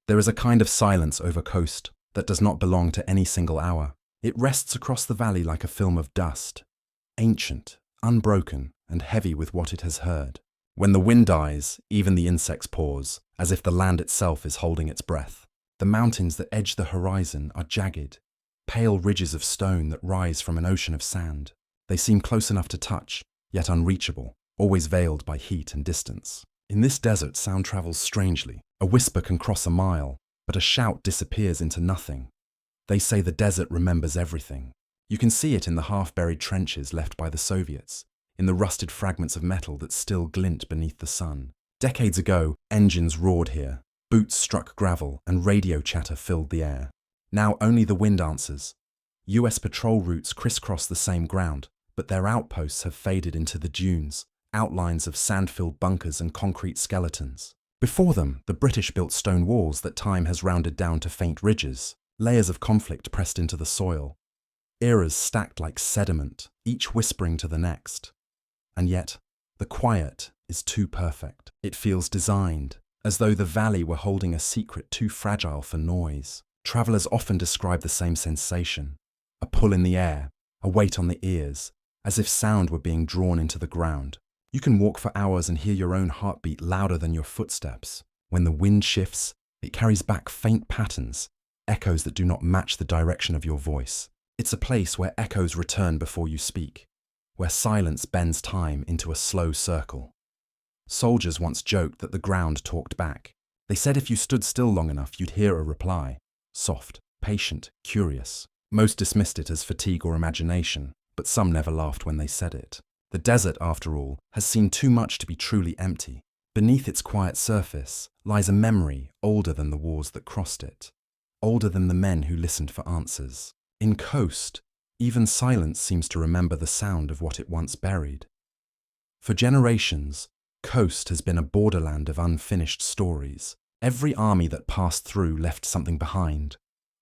There is a kind of silence over Khost that does not belong to any single hour. It rests across the valley like a film of dust, ancient, unbroken, and heavy with what it has heard. When the wind dies, even the insects pause, as if the land itself is holding its breath. The mountains that edge the horizon are jagged, pale ridges of stone that rise from an ocean of sand. They seem close enough to touch, yet unreachable, always veiled by heat and distance. In this desert, sound travels strangely. A whisper can cross a mile, but a shout disappears into nothing. They say the desert remembers everything. You can see it in the half-buried trenches left by the Soviets, in the rusted fragments of metal that still glint beneath the sun. Decades ago, engines roared here, boots struck gravel, and radio chatter filled the air. Now only the wind answers. US patrol routes crisscross the same ground, but their outposts have faded into the dunes, outlines of sand-filled bunkers and concrete skeletons. Before them, the British built stone walls that time has rounded down to faint ridges, layers of conflict pressed into the soil. Eras stacked like sediment, each whispering to the next. And yet, the quiet is too perfect. It feels designed, as though the valley were holding a secret too fragile for noise. Travelers often describe the same sensation, a pull in the air, a weight on the ears, as if sound were being drawn into the ground. You can walk for hours and hear your own heartbeat louder than your footsteps. When the wind shifts, it carries back faint patterns, echoes that do not match the direction of your voice. It's a place where echoes return before you speak, where silence bends time into a slow circle. Soldiers once joked that the ground talked back. They said if you stood still long enough, you'd hear a reply. Soft, patient, curious. Most dismissed it as fatigue or imagination, but some never laughed when they said it. The desert, after all, has seen too much to be truly empty. Beneath its quiet surface lies a memory older than the wars that crossed it, older than the men who listened for answers. In Khost, even silence seems to remember the sound of what it once buried. For generations, Khost has been a borderland of unfinished stories. Every army that passed through left something behind,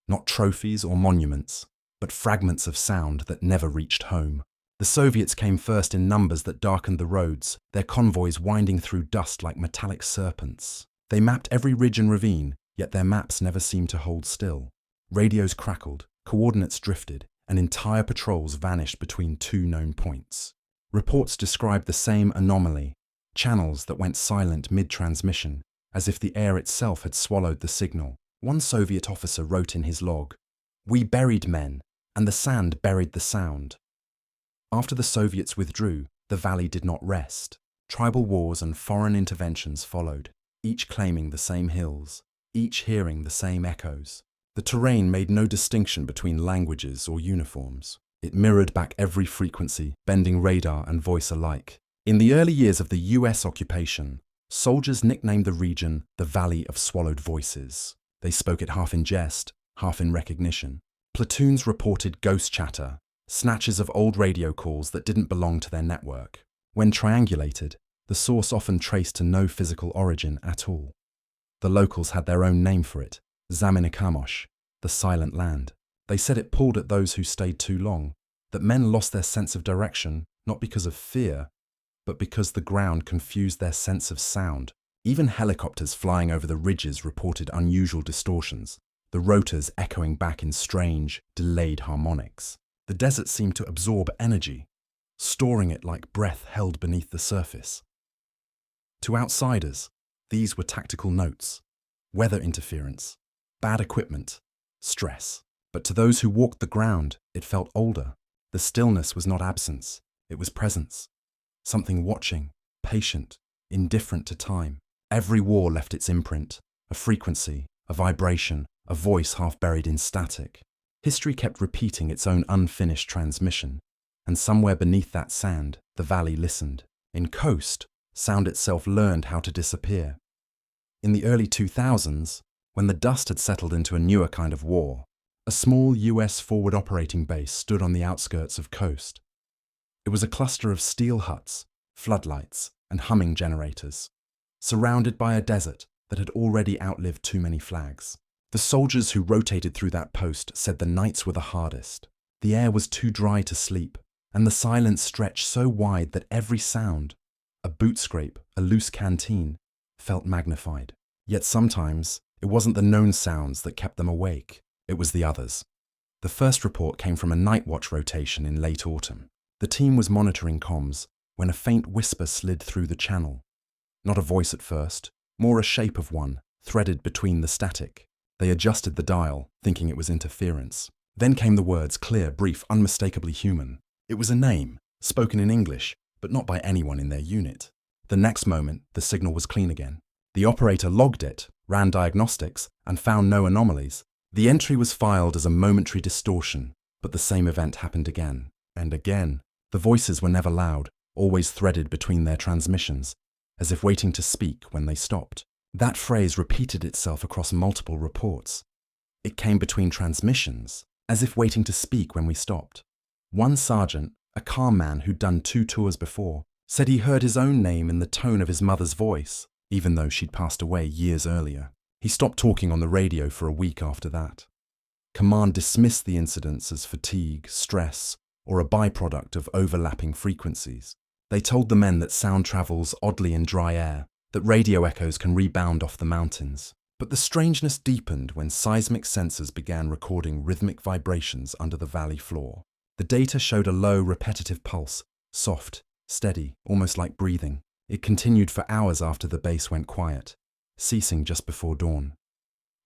not trophies or monuments, but fragments of sound that never reached home. The Soviets came first in numbers that darkened the roads, their convoys winding through dust like metallic serpents. They mapped every ridge and ravine, yet their maps never seemed to hold still. Radios crackled, coordinates drifted, and entire patrols vanished between two known points. Reports described the same anomaly, channels that went silent mid-transmission, as if the air itself had swallowed the signal. One Soviet officer wrote in his log, "We buried men, and the sand buried the sound." After the Soviets withdrew, the valley did not rest. Tribal wars and foreign interventions followed, each claiming the same hills, each hearing the same echoes. The terrain made no distinction between languages or uniforms. It mirrored back every frequency, bending radar and voice alike. In the early years of the US occupation, soldiers nicknamed the region the Valley of Swallowed Voices. They spoke it half in jest, half in recognition. Platoons reported ghost chatter, snatches of old radio calls that didn't belong to their network. When triangulated, the source often traced to no physical origin at all. The locals had their own name for it, Zaminikamosh, the silent land. They said it pulled at those who stayed too long, that men lost their sense of direction, not because of fear, but because the ground confused their sense of sound. Even helicopters flying over the ridges reported unusual distortions, the rotors echoing back in strange, delayed harmonics. The desert seemed to absorb energy, storing it like breath held beneath the surface. To outsiders, these were tactical notes, weather interference, bad equipment, stress. But to those who walked the ground, it felt older. The stillness was not absence, it was presence. Something watching, patient, indifferent to time. Every war left its imprint, a frequency, a vibration, a voice half buried in static. History kept repeating its own unfinished transmission, and somewhere beneath that sand, the valley listened. In Khost, sound itself learned how to disappear. In the early 2000s, when the dust had settled into a newer kind of war, a small US forward operating base stood on the outskirts of Khost. It was a cluster of steel huts, floodlights, and humming generators, surrounded by a desert that had already outlived too many flags. The soldiers who rotated through that post said the nights were the hardest. The air was too dry to sleep, and the silence stretched so wide that every sound, a boot scrape, a loose canteen, felt magnified. Yet sometimes, It wasn't the known sounds that kept them awake, it was the others. The first report came from a night watch rotation in late autumn. The team was monitoring comms when a faint whisper slid through the channel. Not a voice at first, more a shape of one, threaded between the static. They adjusted the dial, thinking it was interference. Then came the words, clear, brief, unmistakably human. It was a name, spoken in English, but not by anyone in their unit. The next moment, the signal was clean again. The operator logged it, ran diagnostics, and found no anomalies. The entry was filed as a momentary distortion, but the same event happened again and again. The voices were never loud, always threaded between their transmissions, as if waiting to speak when they stopped. That phrase repeated itself across multiple reports. It came between transmissions, as if waiting to speak when we stopped. One sergeant, a calm man who'd done 2 tours before, said he heard his own name in the tone of his mother's voice, even though she'd passed away years earlier. He stopped talking on the radio for a week after that. Command dismissed the incidents as fatigue, stress, or a byproduct of overlapping frequencies. They told the men that sound travels oddly in dry air, that radio echoes can rebound off the mountains. But the strangeness deepened when seismic sensors began recording rhythmic vibrations under the valley floor. The data showed a low, repetitive pulse, soft, steady, almost like breathing. It continued for hours after the base went quiet, ceasing just before dawn.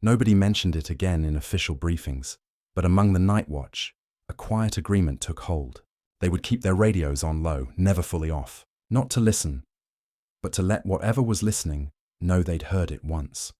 Nobody mentioned it again in official briefings, but among the night watch, a quiet agreement took hold. They would keep their radios on low, never fully off, not to listen, but to let whatever was listening know they'd heard it once.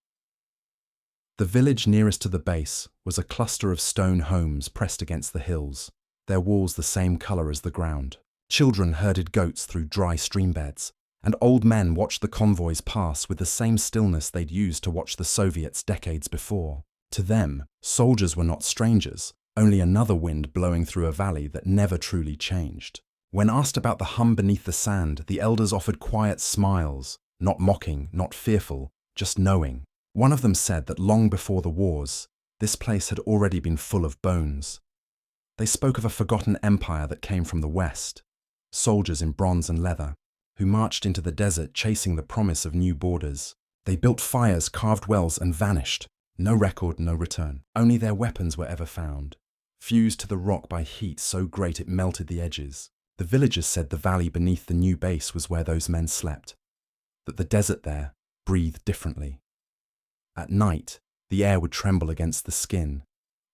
The village nearest to the base was a cluster of stone homes pressed against the hills, their walls the same color as the ground. Children herded goats through dry streambeds, and old men watched the convoys pass with the same stillness they'd used to watch the Soviets decades before. To them, soldiers were not strangers, only another wind blowing through a valley that never truly changed. When asked about the hum beneath the sand, the elders offered quiet smiles, not mocking, not fearful, just knowing. One of them said that long before the wars, this place had already been full of bones. They spoke of a forgotten empire that came from the west, soldiers in bronze and leather, who marched into the desert chasing the promise of new borders. They built fires, carved wells, and vanished. No record, no return. Only their weapons were ever found, fused to the rock by heat so great it melted the edges. The villagers said the valley beneath the new base was where those men slept, that the desert there breathed differently. At night, the air would tremble against the skin,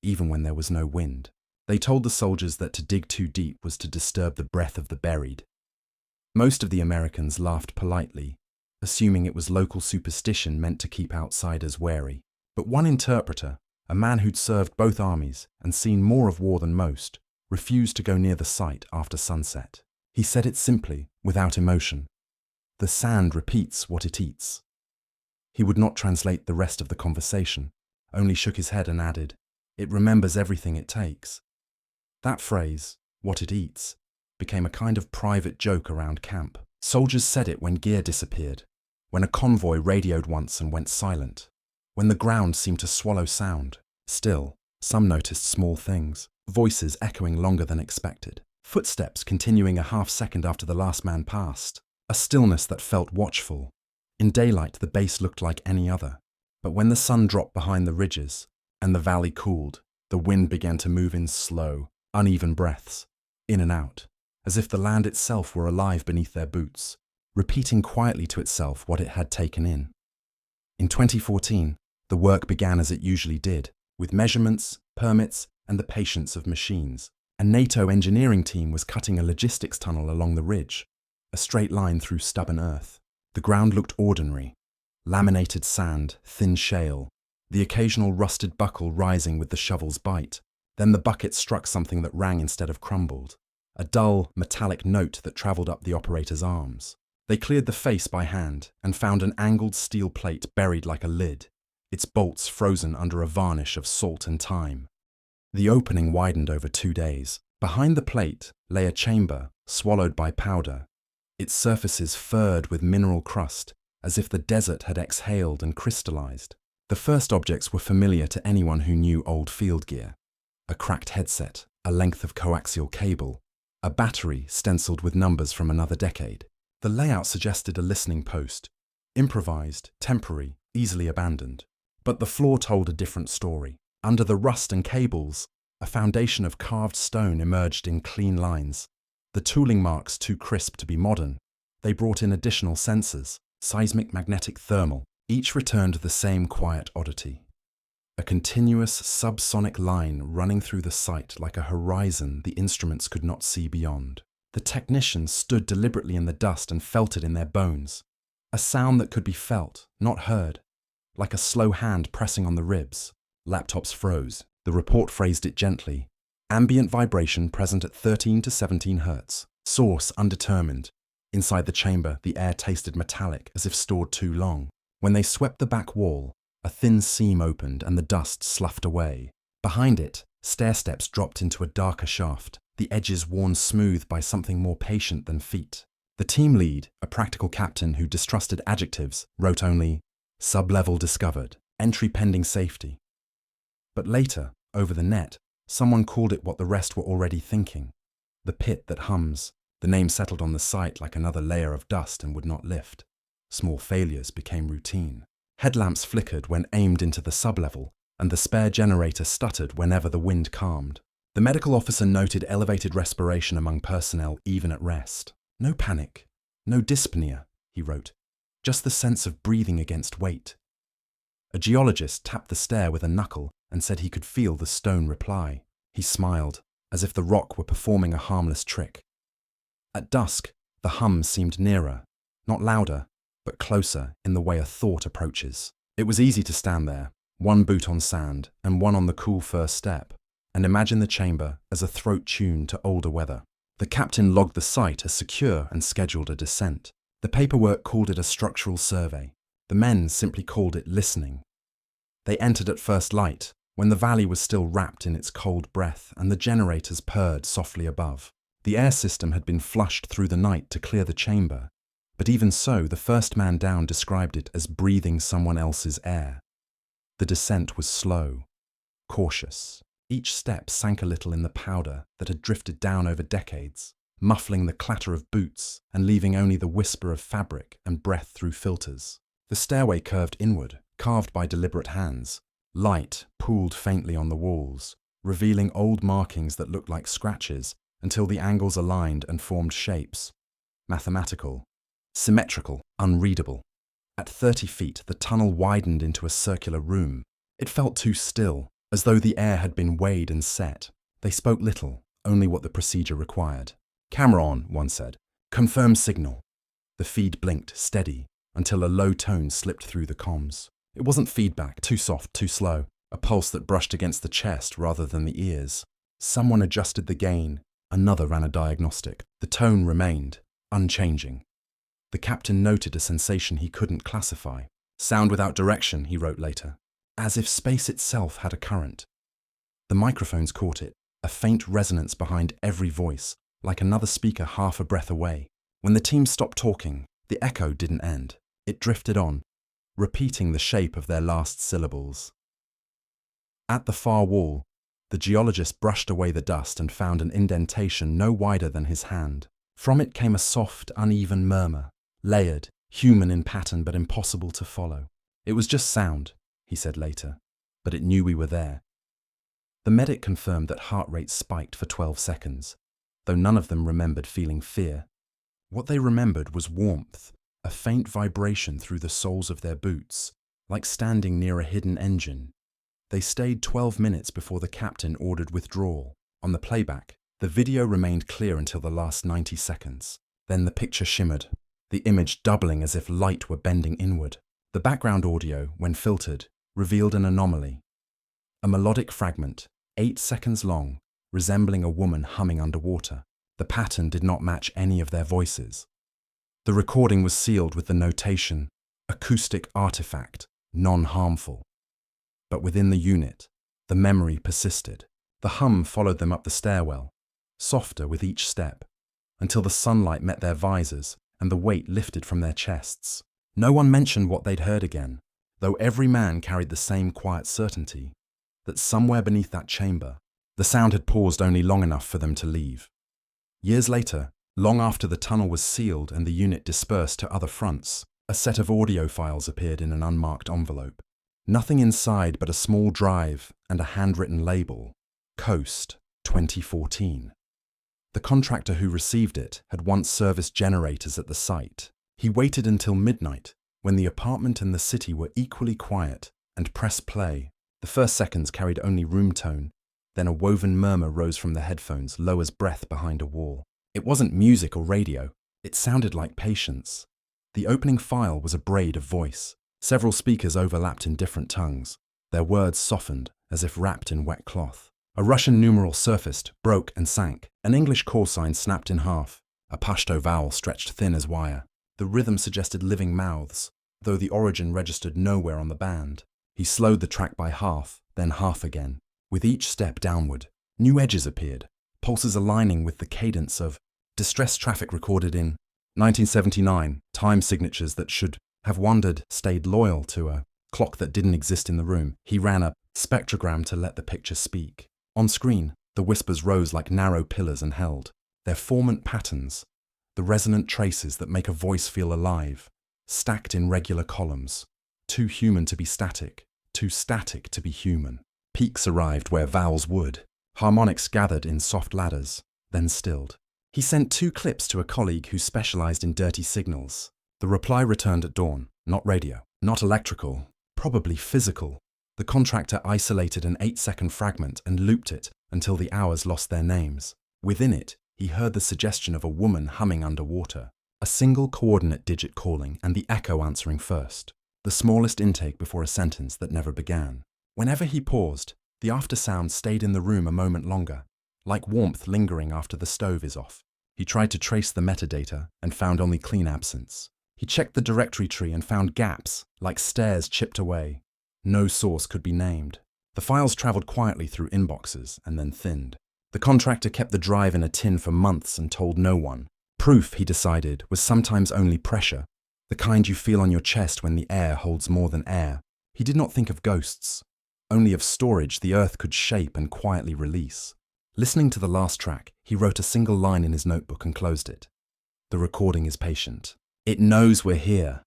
even when there was no wind. They told the soldiers that to dig too deep was to disturb the breath of the buried. Most of the Americans laughed politely, assuming it was local superstition meant to keep outsiders wary. But one interpreter, a man who'd served both armies and seen more of war than most, refused to go near the site after sunset. He said it simply, without emotion. The sand repeats what it eats. He would not translate the rest of the conversation, only shook his head and added, "It remembers everything it takes." That phrase, "what it eats," became a kind of private joke around camp. Soldiers said it when gear disappeared, when a convoy radioed once and went silent, when the ground seemed to swallow sound. Still, some noticed small things, voices echoing longer than expected, footsteps continuing a half second after the last man passed, a stillness that felt watchful. In daylight, the base looked like any other, but when the sun dropped behind the ridges and the valley cooled, the wind began to move in slow, uneven breaths, in and out, as if the land itself were alive beneath their boots, repeating quietly to itself what it had taken in. In 2014, the work began as it usually did, with measurements, permits, and the patience of machines. A NATO engineering team was cutting a logistics tunnel along the ridge, a straight line through stubborn earth. The ground looked ordinary, laminated sand, thin shale, the occasional rusted buckle rising with the shovel's bite. Then the bucket struck something that rang instead of crumbled, a dull, metallic note that travelled up the operator's arms. They cleared the face by hand and found an angled steel plate buried like a lid, its bolts frozen under a varnish of salt and time. The opening widened over 2 days. Behind the plate lay a chamber, swallowed by powder, its surfaces furred with mineral crust, as if the desert had exhaled and crystallized. The first objects were familiar to anyone who knew old field gear. A cracked headset, a length of coaxial cable, a battery stenciled with numbers from another decade. The layout suggested a listening post, improvised, temporary, easily abandoned. But the floor told a different story. Under the rust and cables, a foundation of carved stone emerged in clean lines. The tooling marks too crisp to be modern. They brought in additional sensors, seismic, magnetic, thermal. Each returned the same quiet oddity. A continuous subsonic line running through the site like a horizon the instruments could not see beyond. The technicians stood deliberately in the dust and felt it in their bones. A sound that could be felt, not heard, like a slow hand pressing on the ribs. Laptops froze. The report phrased it gently. Ambient vibration present at 13 to 17 hertz. Source undetermined. Inside the chamber, the air tasted metallic, as if stored too long. When they swept the back wall, a thin seam opened and the dust sloughed away. Behind it, stair steps dropped into a darker shaft, the edges worn smooth by something more patient than feet. The team lead, a practical captain who distrusted adjectives, wrote only, "Sublevel discovered, entry pending safety." But later, over the net, someone called it what the rest were already thinking. The pit that hums. The name settled on the site like another layer of dust and would not lift. Small failures became routine. Headlamps flickered when aimed into the sublevel, and the spare generator stuttered whenever the wind calmed. The medical officer noted elevated respiration among personnel even at rest. "No panic, no dyspnea," he wrote, "just the sense of breathing against weight." A geologist tapped the stair with a knuckle and said he could feel the stone reply. He smiled, as if the rock were performing a harmless trick. At dusk, the hum seemed nearer, not louder, but closer in the way a thought approaches. It was easy to stand there, one boot on sand and one on the cool first step, and imagine the chamber as a throat tuned to older weather. The captain logged the site as secure and scheduled a descent. The paperwork called it a structural survey. The men simply called it listening. They entered at first light, when the valley was still wrapped in its cold breath and the generators purred softly above. The air system had been flushed through the night to clear the chamber, but even so, the first man down described it as breathing someone else's air. The descent was slow, cautious. Each step sank a little in the powder that had drifted down over decades, muffling the clatter of boots and leaving only the whisper of fabric and breath through filters. The stairway curved inward, carved by deliberate hands. Light pooled faintly on the walls, revealing old markings that looked like scratches until the angles aligned and formed shapes. Mathematical, symmetrical, unreadable. At 30 feet, the tunnel widened into a circular room. It felt too still, as though the air had been weighed and set. They spoke little, only what the procedure required. "Camera on," one said. "Confirm signal." The feed blinked, steady, until a low tone slipped through the comms. It wasn't feedback, too soft, too slow, a pulse that brushed against the chest rather than the ears. Someone adjusted the gain, another ran a diagnostic. The tone remained, unchanging. The captain noted a sensation he couldn't classify. "Sound without direction," he wrote later, as if space itself had a current. The microphones caught it, a faint resonance behind every voice, like another speaker half a breath away. When the team stopped talking, the echo didn't end. It drifted on, repeating the shape of their last syllables. At the far wall, the geologist brushed away the dust and found an indentation no wider than his hand. From it came a soft, uneven murmur, layered, human in pattern but impossible to follow. "It was just sound," he said later, "but it knew we were there." The medic confirmed that heart rate spiked for 12 seconds, though none of them remembered feeling fear. What they remembered was warmth, a faint vibration through the soles of their boots, like standing near a hidden engine. They stayed 12 minutes before the captain ordered withdrawal. On the playback, the video remained clear until the last 90 seconds. Then the picture shimmered, the image doubling as if light were bending inward. The background audio, when filtered, revealed an anomaly. A melodic fragment, 8 seconds long, resembling a woman humming underwater. The pattern did not match any of their voices. The recording was sealed with the notation, "Acoustic artifact, non-harmful." But within the unit, the memory persisted. The hum followed them up the stairwell, softer with each step, until the sunlight met their visors and the weight lifted from their chests. No one mentioned what they'd heard again, though every man carried the same quiet certainty that somewhere beneath that chamber, the sound had paused only long enough for them to leave. Years later, long after the tunnel was sealed and the unit dispersed to other fronts, a set of audio files appeared in an unmarked envelope. Nothing inside but a small drive and a handwritten label, Khost, 2014. The contractor who received it had once serviced generators at the site. He waited until midnight, when the apartment and the city were equally quiet, and pressed play. The first seconds carried only room tone, then a woven murmur rose from the headphones, low as breath behind a wall. It wasn't music or radio. It sounded like patience. The opening file was a braid of voice. Several speakers overlapped in different tongues. Their words softened, as if wrapped in wet cloth. A Russian numeral surfaced, broke and sank. An English call sign snapped in half. A Pashto vowel stretched thin as wire. The rhythm suggested living mouths, though the origin registered nowhere on the band. He slowed the track by half, then half again. With each step downward, new edges appeared, pulses aligning with the cadence of distress traffic recorded in 1979, time signatures that should have wandered stayed loyal to a clock that didn't exist in the room. He ran a spectrogram to let the picture speak. On screen, the whispers rose like narrow pillars and held. Their formant patterns, the resonant traces that make a voice feel alive, stacked in regular columns. Too human to be static, too static to be human. Peaks arrived where vowels would. Harmonics gathered in soft ladders, then stilled. He sent 2 clips to a colleague who specialized in dirty signals. The reply returned at dawn. Not radio, not electrical, probably physical. The contractor isolated an 8-second fragment and looped it until the hours lost their names. Within it, he heard the suggestion of a woman humming underwater. A single coordinate digit calling and the echo answering first. The smallest intake before a sentence that never began. Whenever he paused, the aftersound stayed in the room a moment longer, like warmth lingering after the stove is off. He tried to trace the metadata and found only clean absence. He checked the directory tree and found gaps, like stairs chipped away. No source could be named. The files traveled quietly through inboxes and then thinned. The contractor kept the drive in a tin for months and told no one. Proof, he decided, was sometimes only pressure, the kind you feel on your chest when the air holds more than air. He did not think of ghosts, only of storage the earth could shape and quietly release. Listening to the last track, he wrote a single line in his notebook and closed it. The recording is patient. It knows we're here.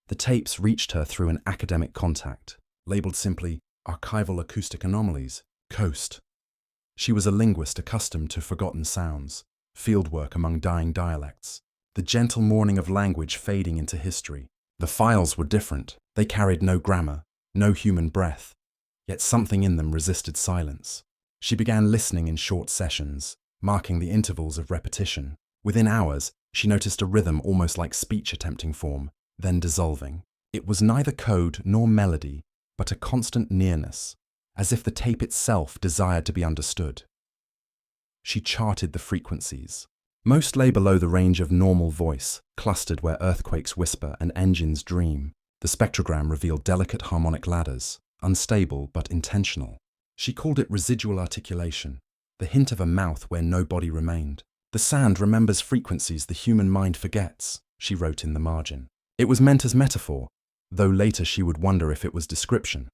The tapes reached her through an academic contact, labeled simply Archival Acoustic Anomalies, Khost. She was a linguist accustomed to forgotten sounds, fieldwork among dying dialects, the gentle mourning of language fading into history. The files were different. They carried no grammar, no human breath, yet something in them resisted silence. She began listening in short sessions, marking the intervals of repetition. Within hours, she noticed a rhythm almost like speech attempting form, then dissolving. It was neither code nor melody, but a constant nearness, as if the tape itself desired to be understood. She charted the frequencies. Most lay below the range of normal voice, clustered where earthquakes whisper and engines dream. The spectrogram revealed delicate harmonic ladders, unstable but intentional. She called it residual articulation, the hint of a mouth where no body remained. The sand remembers frequencies the human mind forgets, she wrote in the margin. It was meant as metaphor, though later she would wonder if it was description.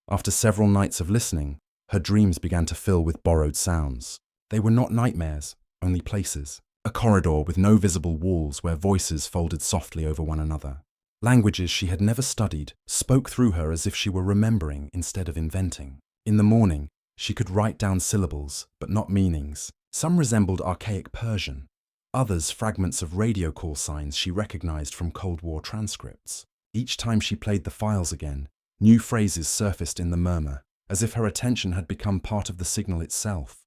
After several nights of listening, her dreams began to fill with borrowed sounds. They were not nightmares, only places. A corridor with no visible walls where voices folded softly over one another. Languages she had never studied spoke through her as if she were remembering instead of inventing. In the morning, she could write down syllables, but not meanings. Some resembled archaic Persian, others fragments of radio call signs she recognized from Cold War transcripts. Each time she played the files again, new phrases surfaced in the murmur, as if her attention had become part of the signal itself.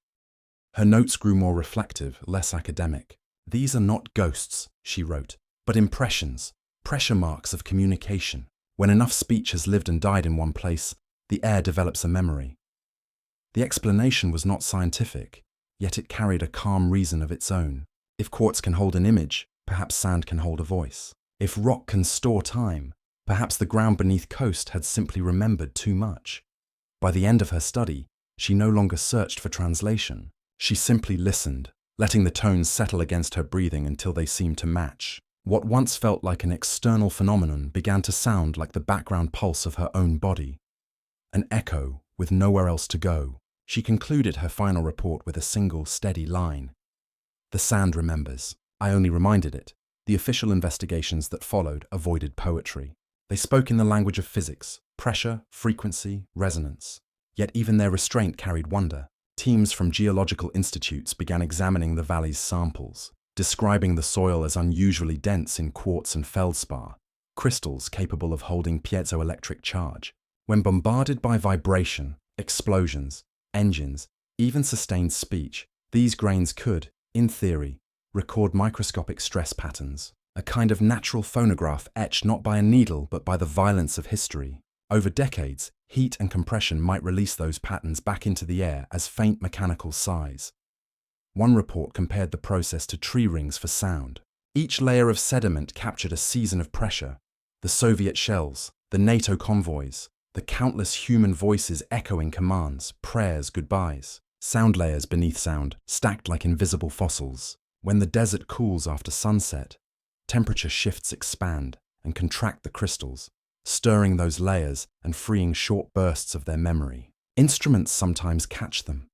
Her notes grew more reflective, less academic. These are not ghosts, she wrote, but impressions, pressure marks of communication. When enough speech has lived and died in one place, the air develops a memory. The explanation was not scientific, yet it carried a calm reason of its own. If quartz can hold an image, perhaps sand can hold a voice. If rock can store time, perhaps the ground beneath Khost had simply remembered too much. By the end of her study, she no longer searched for translation. She simply listened, letting the tones settle against her breathing until they seemed to match. What once felt like an external phenomenon began to sound like the background pulse of her own body. An echo with nowhere else to go. She concluded her final report with a single, steady line. The sand remembers. I only reminded it. The official investigations that followed avoided poetry. They spoke in the language of physics, Pressure, frequency, resonance. Yet even their restraint carried wonder. Teams from geological institutes began examining the valley's samples, describing the soil as unusually dense in quartz and feldspar, crystals capable of holding piezoelectric charge. When bombarded by vibration, explosions, engines, even sustained speech, these grains could, in theory, record microscopic stress patterns, a kind of natural phonograph etched not by a needle but by the violence of history. Over decades, heat and compression might release those patterns back into the air as faint mechanical sighs. One report compared the process to tree rings for sound. Each layer of sediment captured a season of pressure. The Soviet shells, the NATO convoys, the countless human voices echoing commands, prayers, goodbyes. Sound layers beneath sound, stacked like invisible fossils. When the desert cools after sunset, temperature shifts expand and contract the crystals, stirring those layers and freeing short bursts of their memory. Instruments sometimes catch them.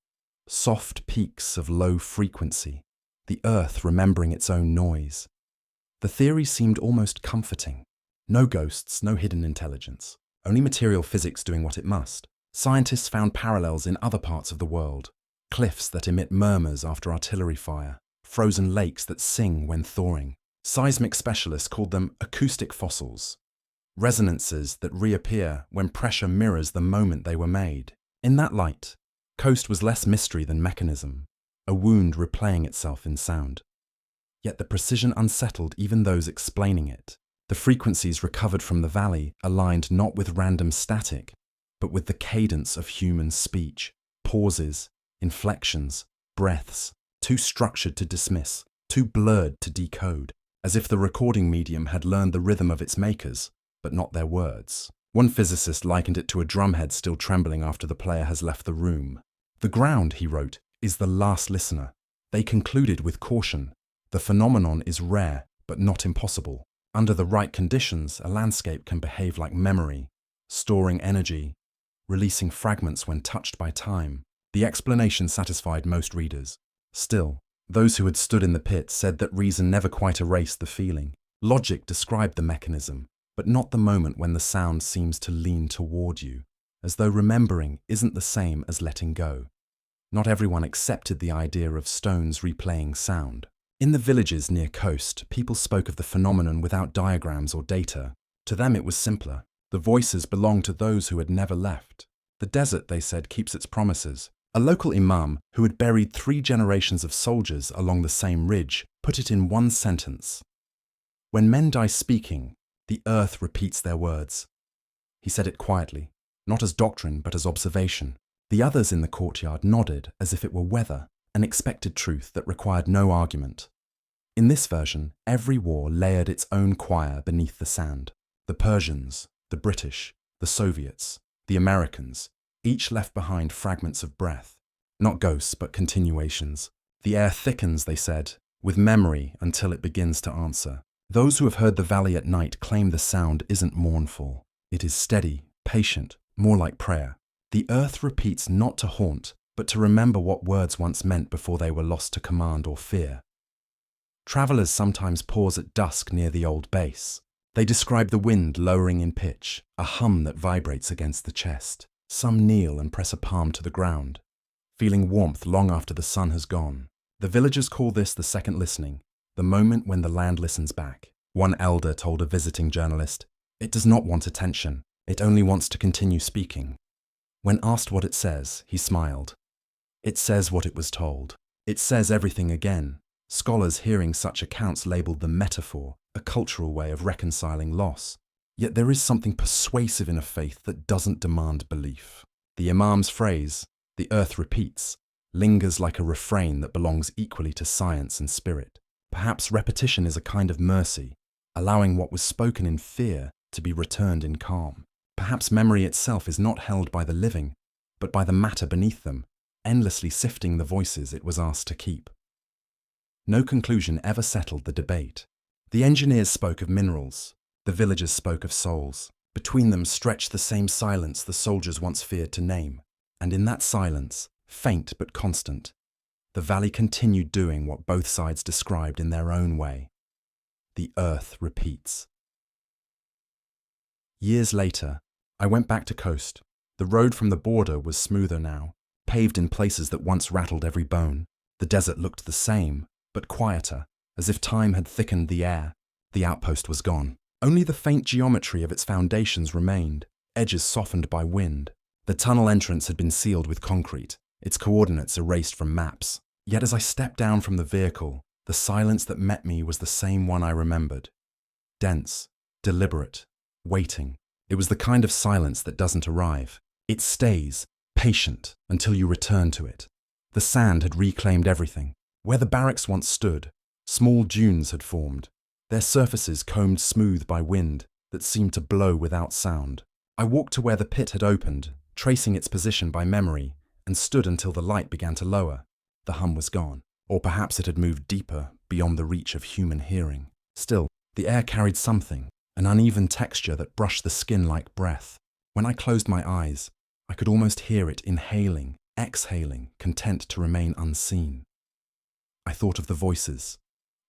Soft peaks of low frequency, the earth remembering its own noise. The theory seemed almost comforting. No ghosts, no hidden intelligence, only material physics doing what it must. Scientists found parallels in other parts of the world. Cliffs that emit murmurs after artillery fire, frozen lakes that sing when thawing. Seismic specialists called them acoustic fossils, resonances that reappear when pressure mirrors the moment they were made. In that light, Khost was less mystery than mechanism, a wound replaying itself in sound. Yet the precision unsettled even those explaining it. The frequencies recovered from the valley aligned not with random static, but with the cadence of human speech. Pauses, inflections, breaths, too structured to dismiss, too blurred to decode, as if the recording medium had learned the rhythm of its makers, but not their words. One physicist likened it to a drumhead still trembling after the player has left the room. The ground, he wrote, is the last listener. They concluded with caution. The phenomenon is rare, but not impossible. Under the right conditions, a landscape can behave like memory, storing energy, releasing fragments when touched by time. The explanation satisfied most readers. Still, those who had stood in the pit said that reason never quite erased the feeling. Logic described the mechanism, but not the moment when the sound seems to lean toward you, as though remembering isn't the same as letting go. Not everyone accepted the idea of stones replaying sound. In the villages near Khost, people spoke of the phenomenon without diagrams or data. To them it was simpler. The voices belonged to those who had never left. The desert, they said, keeps its promises. A local imam, who had buried 3 generations of soldiers along the same ridge, put it in one sentence. When men die speaking, the earth repeats their words. He said it quietly, not as doctrine but as observation. The others in the courtyard nodded as if it were weather, an expected truth that required no argument. In this version, every war layered its own choir beneath the sand. The Persians, the British, the Soviets, the Americans, each left behind fragments of breath. Not ghosts, but continuations. The air thickens, they said, with memory until it begins to answer. Those who have heard the valley at night claim the sound isn't mournful. It is steady, patient, more like prayer. The earth repeats not to haunt, but to remember what words once meant before they were lost to command or fear. Travelers sometimes pause at dusk near the old base. They describe the wind lowering in pitch, a hum that vibrates against the chest. Some kneel and press a palm to the ground, feeling warmth long after the sun has gone. The villagers call this the second listening, the moment when the land listens back. One elder told a visiting journalist, "It does not want attention, it only wants to continue speaking." When asked what it says, he smiled. It says what it was told. It says everything again. Scholars hearing such accounts labelled them metaphor, a cultural way of reconciling loss. Yet there is something persuasive in a faith that doesn't demand belief. The imam's phrase, "the earth repeats," lingers like a refrain that belongs equally to science and spirit. Perhaps repetition is a kind of mercy, allowing what was spoken in fear to be returned in calm. Perhaps memory itself is not held by the living, but by the matter beneath them, endlessly sifting the voices it was asked to keep. No conclusion ever settled the debate. The engineers spoke of minerals, the villagers spoke of souls. Between them stretched the same silence the soldiers once feared to name. And in that silence, faint but constant, the valley continued doing what both sides described in their own way. The earth repeats. Years later, I went back to Khost. The road from the border was smoother now, paved in places that once rattled every bone. The desert looked the same, but quieter, as if time had thickened the air. The outpost was gone. Only the faint geometry of its foundations remained, edges softened by wind. The tunnel entrance had been sealed with concrete, its coordinates erased from maps. Yet as I stepped down from the vehicle, the silence that met me was the same one I remembered. Dense, deliberate, waiting. It was the kind of silence that doesn't arrive. It stays, patient, until you return to it. The sand had reclaimed everything. Where the barracks once stood, small dunes had formed, their surfaces combed smooth by wind that seemed to blow without sound. I walked to where the pit had opened, tracing its position by memory, and stood until the light began to lower. The hum was gone, or perhaps it had moved deeper, beyond the reach of human hearing. Still, the air carried something, an uneven texture that brushed the skin like breath. When I closed my eyes, I could almost hear it inhaling, exhaling, content to remain unseen. I thought of the voices,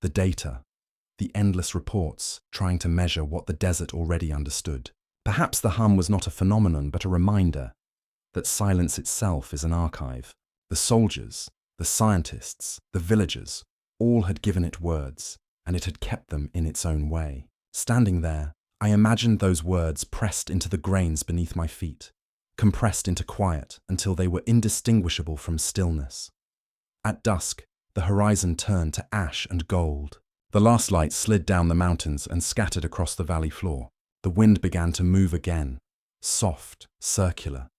the data, the endless reports trying to measure what the desert already understood. Perhaps the hum was not a phenomenon but a reminder that silence itself is an archive. The soldiers, the scientists, the villagers, all had given it words, and it had kept them in its own way. Standing there, I imagined those words pressed into the grains beneath my feet, compressed into quiet until they were indistinguishable from stillness. At dusk, the horizon turned to ash and gold. The last light slid down the mountains and scattered across the valley floor. The wind began to move again, soft, circular,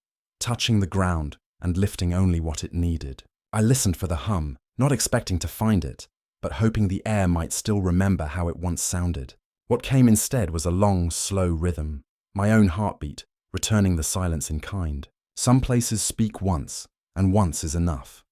touching the ground and lifting only what it needed. I listened for the hum, not expecting to find it, but hoping the air might still remember how it once sounded. What came instead was a long, slow rhythm, my own heartbeat, returning the silence in kind. Some places speak once, and once is enough.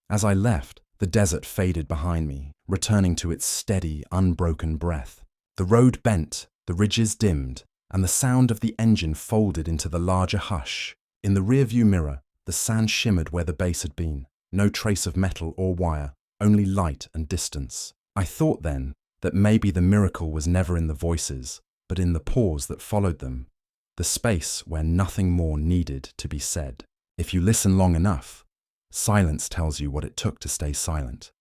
As I left, the desert faded behind me, returning to its steady, unbroken breath. The road bent, the ridges dimmed, and the sound of the engine folded into the larger hush. In the rearview mirror, the sand shimmered where the base had been. No trace of metal or wire, only light and distance. I thought then that maybe the miracle was never in the voices, but in the pause that followed them, the space where nothing more needed to be said. If you listen long enough, silence tells you what it took to stay silent.